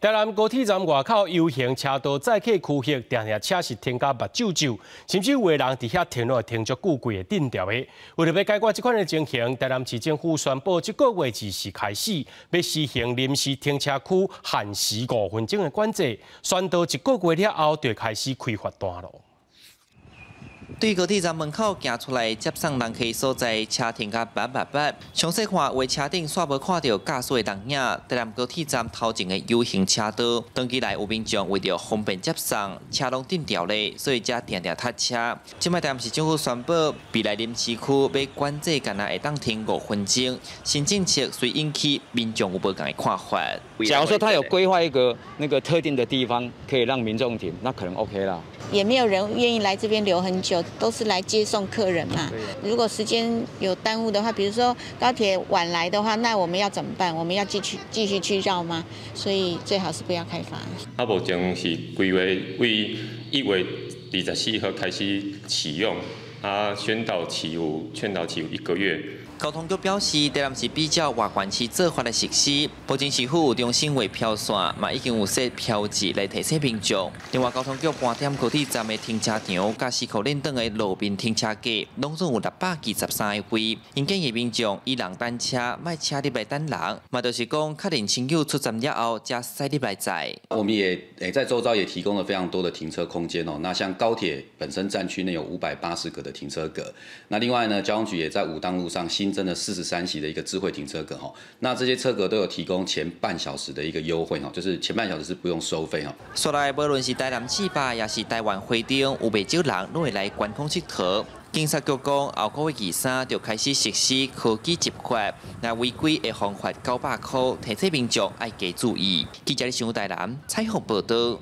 台南高铁站外口 U 型车道载客区域，常常车是停甲目睭睭，甚至有的人伫遐停落停足久贵的顶条的。为了要解决这款的情形，台南市政府宣布，这个月24开始，要实行临时停车区限时5分钟的管制，宣导1个月了后，就开始开发段路。 对高铁站门口行出来接送人客所在，车停甲密。详细看，为车顶煞无看到驾驶的人影。台南高铁站头前的 U 型车道，长期来有民众为了方便接送，车拢顶条咧，所以才定塞车。即摆台南市政府宣布，未来临时区要管制，干那会当停5分钟。新政策虽引起民众有不同的看法。假如说他有规划一个那个特定的地方，可以让民众停，那可能 OK 啦。也没有人愿意来这边留很久。 都是来接送客人嘛。如果时间有耽误的话，比如说高铁晚来的话，那我们要怎么办？我们要继续去绕吗？所以最好是不要开发。啊，目前是规划为1月24号开始启用，啊，宣导期有1个月。 交通局表示，台南市比较外县市做法的实施，目前市府有重新画票线，嘛已经有设标志来提醒民众。另外，交通局盘点高铁站的停车场、甲市口链等的路边停车格，拢总有623个位。因建议民众以人单车，莫车入来等人，嘛就是讲，确认亲友出站了后，才驶入来载。我们也在周遭也提供了非常多的停车空间哦。那像高铁本身站区内有580个的停车格，那另外呢，交通局也在武当路上新增了43席的一个智慧停车格哈，那这些车格都有提供前半小时的一个优惠哈，就是前半小时是不用收费哈。说来，无论是台南市吧，也是台湾会场，有不少人拢会来观光佚佗。警察局讲，后个月23就开始实施科技执法，那违规会罚款900块，提醒民众爱加注意。记者李上台南采访报道。